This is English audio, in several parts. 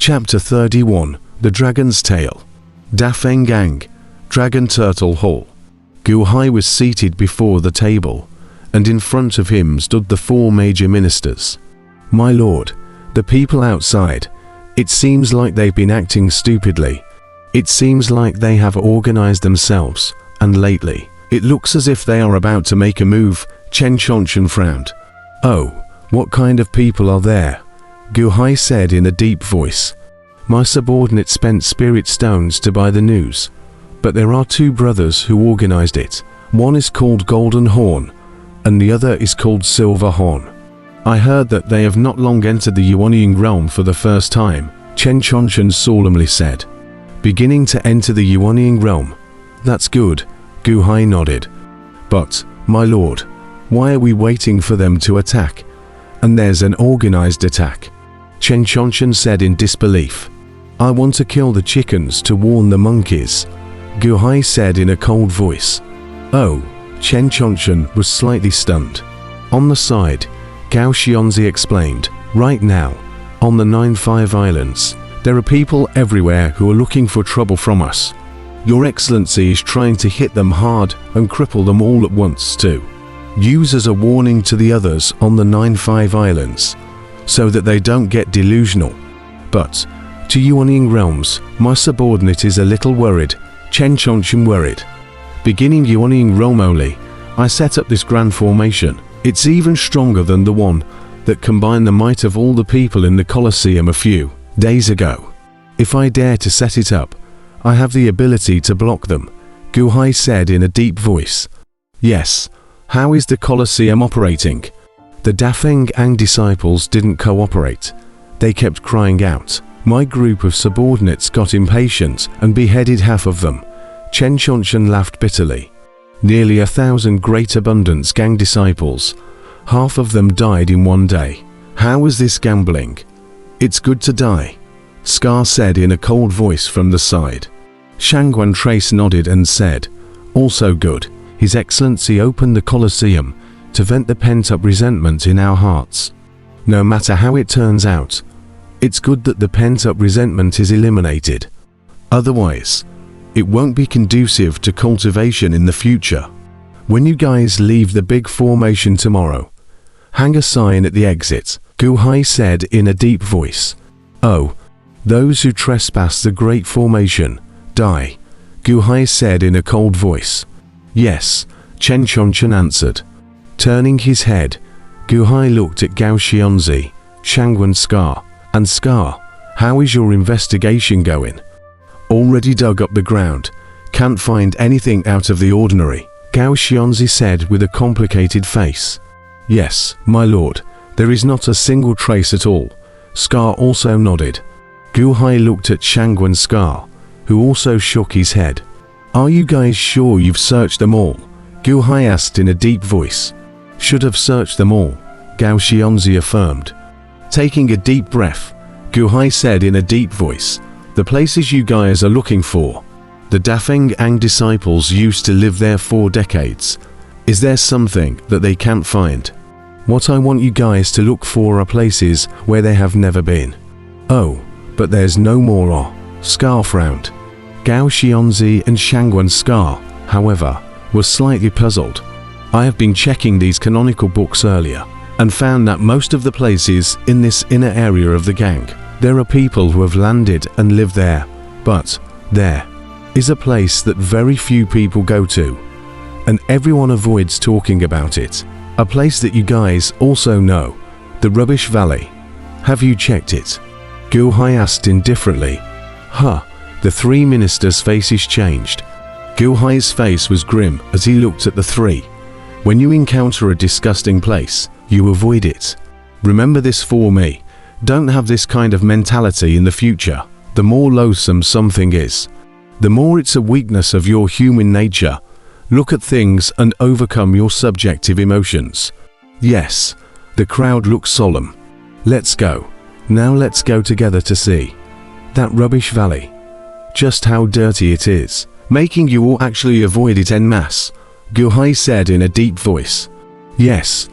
Chapter 31. The Dragon's Tale. Dafeng, Dragon Turtle Hall. Gu Hai was seated before the table, and in front of him stood the 4 major ministers. My lord, the people outside, it seems like they've been acting stupidly. It seems like they have organized themselves, and lately, it looks as if they are about to make a move. Chen Chonchen frowned. Oh, what kind of people are there? Gu Hai said in a deep voice. My subordinate spent spirit stones to buy the news, but there are 2 brothers who organized it. One is called Golden Horn, and the other is called Silver Horn. I heard that they have not long entered the Yuanying realm for the first time, Chen Chonchen solemnly said. Beginning to enter the Yuanying realm. That's good, Gu Hai nodded. But, my lord, why are we waiting for them to attack? And there's an organized attack. Chen Chonchen said in disbelief. I want to kill the chickens to warn the monkeys, Gu Hai said in a cold voice. Oh, Chen Chonchen was slightly stunned. On the side, Gao Xianzi explained, right now, on the 9-5 Islands, there are people everywhere who are looking for trouble from us. Your Excellency is trying to hit them hard and cripple them all at once too. Use as a warning to the others on the 9-5 Islands, so that they don't get delusional. But, to Yuanying realms, my subordinate is a little worried, Chen Chonchen worried. Beginning Yuanying realm only, I set up this grand formation. It's even stronger than the one that combined the might of all the people in the Colosseum a few days ago. If I dare to set it up, I have the ability to block them, Gu Hai said in a deep voice. Yes, how is the Colosseum operating? The Dafeng disciples didn't cooperate. They kept crying out. My group of subordinates got impatient and beheaded half of them. Chen Chonchen laughed bitterly. Nearly 1,000 Great Abundance gang disciples. Half of them died in one day. How is this gambling? It's good to die, Scar said in a cold voice from the side. Shangguan Trace nodded and said, also good. His Excellency opened the Colosseum to vent the pent-up resentment in our hearts. No matter how it turns out, it's good that the pent-up resentment is eliminated. Otherwise, it won't be conducive to cultivation in the future. When you guys leave the big formation tomorrow, hang a sign at the exit, Gu Hai said in a deep voice. Oh, those who trespass the great formation, die, Gu Hai said in a cold voice. Yes, Chen Chonchen answered. Turning his head, Gu Hai looked at Gao Xianzi, Shangguan Scar, and Scar, how is your investigation going? Already dug up the ground, can't find anything out of the ordinary, Gao Xianzi said with a complicated face. Yes, my lord, there is not a single trace at all, Scar also nodded. Gu Hai looked at Shangguan Scar, who also shook his head. Are you guys sure you've searched them all? Gu Hai asked in a deep voice. Should have searched them all, Gao Xianzi affirmed. Taking a deep breath, Gu Hai said in a deep voice, the places you guys are looking for. The Dafeng disciples used to live there for decades. Is there something that they can't find? What I want you guys to look for are places where they have never been. Oh, but there's no more. Scar frowned. Gao Xianzi and Shangguan Scar, however, were slightly puzzled. I have been checking these canonical books earlier, and found that most of the places in this inner area of the gang, there are people who have landed and live there, but there is a place that very few people go to, and everyone avoids talking about it. A place that you guys also know, the Rubbish Valley. Have you checked it? Gu Hai asked indifferently. Huh, the 3 ministers' faces changed. Gu Hai's face was grim as he looked at the 3. When you encounter a disgusting place, you avoid it. Remember this for me. Don't have this kind of mentality in the future. The more loathsome something is, the more it's a weakness of your human nature. Look at things and overcome your subjective emotions. Yes, the crowd looks solemn. Let's go. Now let's go together to see that Rubbish Valley. Just how dirty it is, making you all actually avoid it en masse, Gu Hai said in a deep voice. Yes.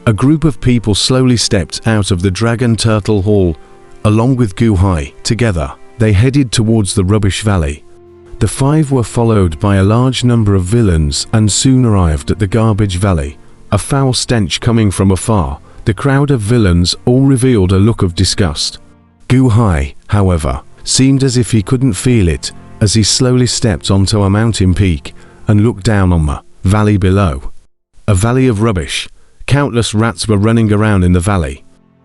A group of people slowly stepped out of the Dragon Turtle Hall Along with Gu Hai, together, they headed towards the rubbish valley. The five were followed by a large number of villains and soon arrived at the garbage valley. A foul stench coming from afar, the crowd of villains all revealed a look of disgust. Gu Hai, however, seemed as if he couldn't feel it as he slowly stepped onto a mountain peak and looked down on the valley below. A valley of rubbish. Countless rats were running around in the valley.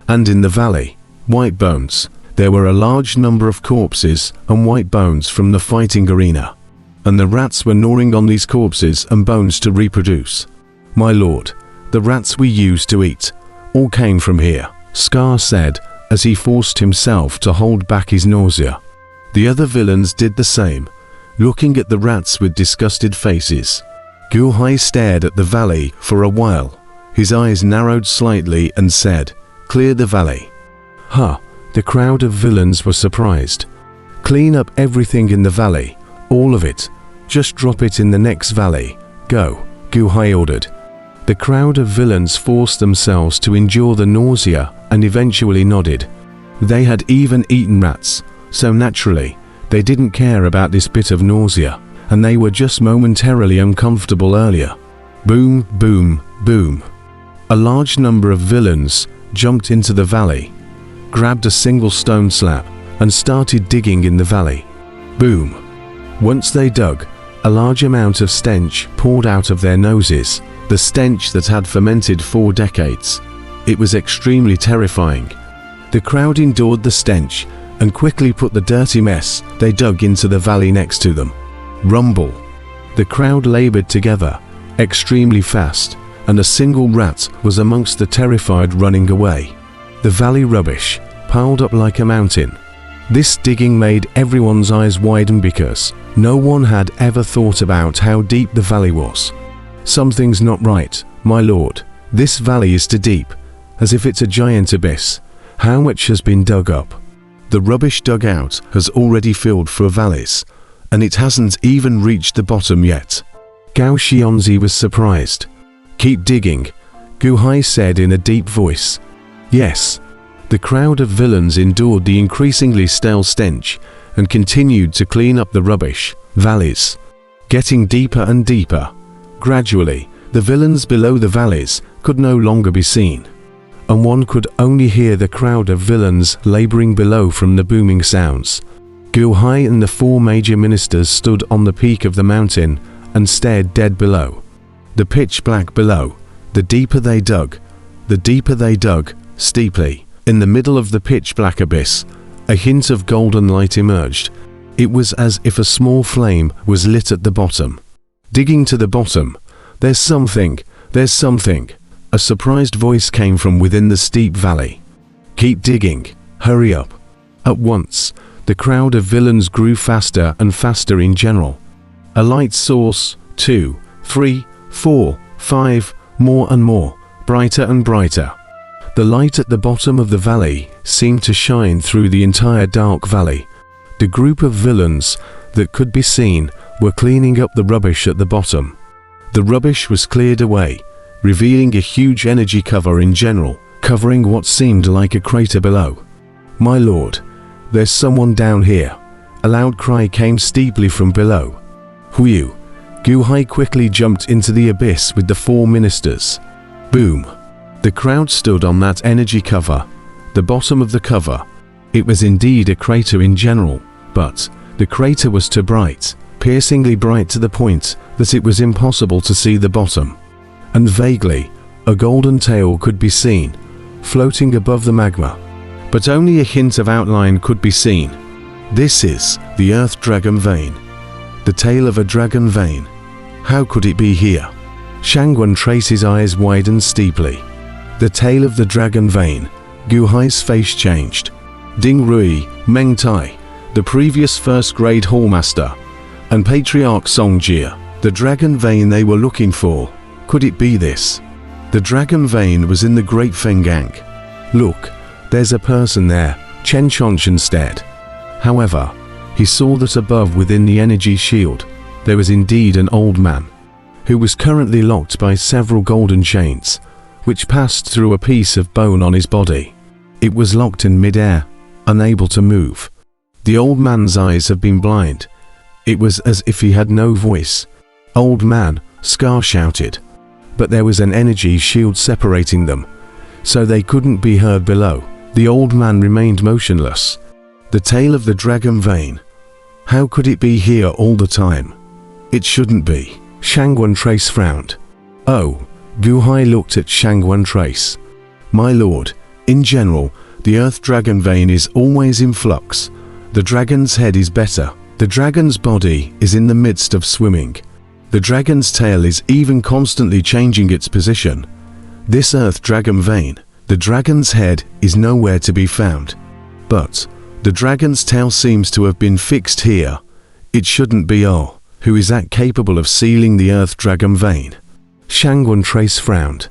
And in the valley, white bones. There were a large number of corpses and white bones from the fighting arena. And the rats were gnawing on these corpses and bones to reproduce. My lord, the rats we used to eat all came from here, Scar said as he forced himself to hold back his nausea. The other villains did the same, looking at the rats with disgusted faces. Gu Hai stared at the valley for a while. His eyes narrowed slightly and said, "Clear the valley." Huh, the crowd of villains were surprised. "Clean up everything in the valley, all of it. Just drop it in the next valley. Go," Gu Hai ordered. The crowd of villains forced themselves to endure the nausea and eventually nodded. They had even eaten rats, so naturally, they didn't care about this bit of nausea, and they were just momentarily uncomfortable earlier. Boom, boom, boom. A large number of villains jumped into the valley, grabbed a single stone slab, and started digging in the valley. Boom. Once they dug, a large amount of stench poured out of their noses, the stench that had fermented for decades. It was extremely terrifying. The crowd endured the stench and quickly put the dirty mess they dug into the valley next to them. Rumble. The crowd labored together, extremely fast, and a single rat was amongst the terrified running away. The valley rubbish piled up like a mountain. This digging made everyone's eyes widen because no one had ever thought about how deep the valley was. "Something's not right, my lord. This valley is too deep, as if it's a giant abyss. How much has been dug up?" The rubbish dug out has already filled 4 valleys, and it hasn't even reached the bottom yet. Gao Xianzi was surprised. "Keep digging," Gu Hai said in a deep voice. Yes. The crowd of villains endured the increasingly stale stench and continued to clean up the rubbish valleys, getting deeper and deeper. Gradually, the villains below the valleys could no longer be seen, and one could only hear the crowd of villains laboring below from the booming sounds. Gu Hai and the 4 major ministers stood on the peak of the mountain and stared dead below. The pitch black below. The deeper they dug, steeply. In the middle of the pitch black abyss, a hint of golden light emerged. It was as if a small flame was lit at the bottom. Digging to the bottom. There's something. A surprised voice came from within the steep valley. "Keep digging. Hurry up." At once, the crowd of villains grew faster and faster in general. A light source, 2, 3, 4, 5, more and more, brighter and brighter. The light at the bottom of the valley seemed to shine through the entire dark valley. The group of villains that could be seen were cleaning up the rubbish at the bottom. The rubbish was cleared away, revealing a huge energy cover in general, covering what seemed like a crater below. "My lord, there's someone down here." A loud cry came steeply from below. "Hu!" Gu Hai quickly jumped into the abyss with the 4 ministers. Boom. The crowd stood on that energy cover, the bottom of the cover. It was indeed a crater in general, but the crater was too bright, piercingly bright to the point that it was impossible to see the bottom. And vaguely, a golden tail could be seen, floating above the magma. But only a hint of outline could be seen. This is the Earth Dragon Vein. The tail of a dragon vein. How could it be here? Shangguan Trace's eyes widened steeply. The tail of the dragon vein. Gu Hai's face changed. Ding Rui, Meng Tai, the previous first-grade hallmaster, and Patriarch Songjie, the dragon vein they were looking for. Could it be this? The dragon vein was in the Great Fengang. Look, there's a person there, Chen Chonchen stared. However, he saw that above within the energy shield, there was indeed an old man, who was currently locked by several golden chains, which passed through a piece of bone on his body. It was locked in mid-air. unable to move. The old man's eyes have been blind. It was as if he had no voice. "Old man," Scar shouted. But there was an energy shield separating them, so they couldn't be heard below. The old man remained motionless. The tail of the dragon vein. How could it be here all the time? It shouldn't be. Shangguan Trace frowned. "Oh." Guhai looked at Shangguan Trace. "My lord, in general, the earth dragon vein is always in flux. The dragon's head is better. The dragon's body is in the midst of swimming. The dragon's tail is even constantly changing its position. This earth dragon vein, the dragon's head is nowhere to be found. But the dragon's tail seems to have been fixed here. It shouldn't be. Oh, who is that capable of sealing the earth dragon vein?" Shangguan Trace frowned.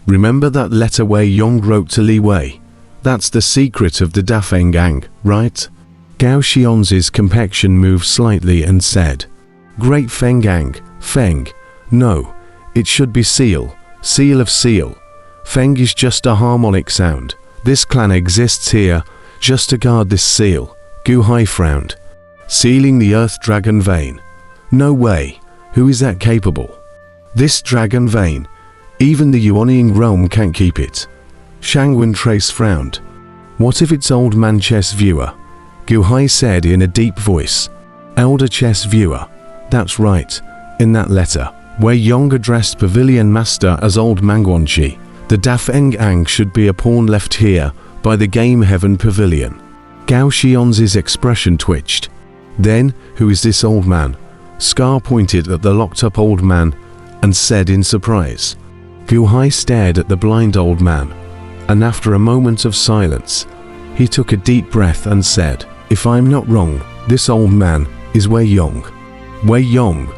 "Remember that letter Wei Yong wrote to Li Wei? That's the secret of the Dafengang, right?" Gao Xion's complexion moved slightly and said, "Great Fengang, Feng. No, it should be seal, seal of seal. Feng is just a harmonic sound. This clan exists here just to guard this seal." Guhai frowned. "Sealing the earth dragon vein? No way. Who is that capable? This dragon vein, even the Yuanian realm can't keep it." Shangguan Trace frowned. "What if it's old man chess viewer?" Guhai said in a deep voice. "Elder chess viewer. That's right. In that letter, Wei Yong addressed Pavilion Master as Old Mangwanchi. The Dafengang should be a pawn left here by the Game Heaven Pavilion." Gao Xion's expression twitched. "Then, who is this old man?" Scar pointed at the locked-up old man and said in surprise. Guhai stared at the blind old man, and after a moment of silence, he took a deep breath and said, "If I'm not wrong, this old man is Wei Yong." Wei Yong,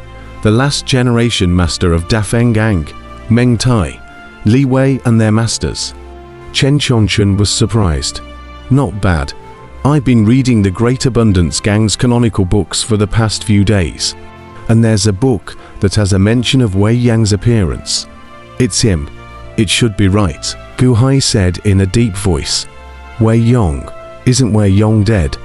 the last generation master of Dafengang, Meng Tai, Li Wei and their masters. Chen Chonchen was surprised. "Not bad. I've been reading the Great Abundance Gang's canonical books for the past few days, and there's a book that has a mention of Wei Yang's appearance. It's him. It should be right," Guhai said in a deep voice. "Wei Yong? Isn't Wei Yong dead?"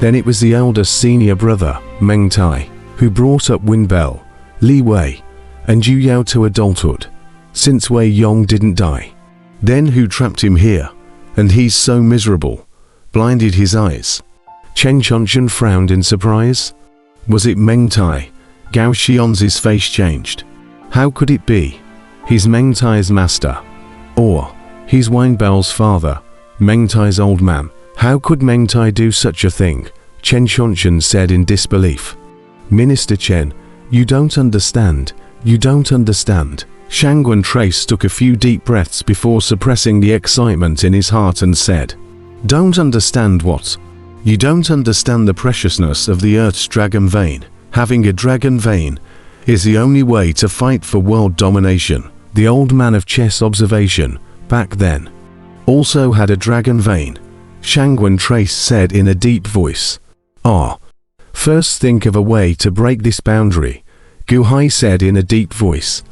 Then it was the eldest senior brother, Meng Tai, who brought up Winbel, Li Wei, and Yu Yao to adulthood, since Wei Yong didn't die. Then who trapped him here? And he's so miserable. Blinded his eyes. Chen Chonchen frowned in surprise. Was it Meng Tai? Gao Xion's face changed. How could it be? He's Meng Tai's master. Or, he's Winbel's father, Meng Tai's old man. How could Meng Tai do such a thing? Chen Chonchen said in disbelief. "Minister Chen, you don't understand. You don't understand." Shangguan Trace took a few deep breaths before suppressing the excitement in his heart and said, "Don't understand what? You don't understand the preciousness of the Earth's dragon vein. Having a dragon vein is the only way to fight for world domination. The old man of chess observation, back then, also had a dragon vein," Shangguan Trace said in a deep voice. "Ah. First think of a way to break this boundary," Guhai said in a deep voice.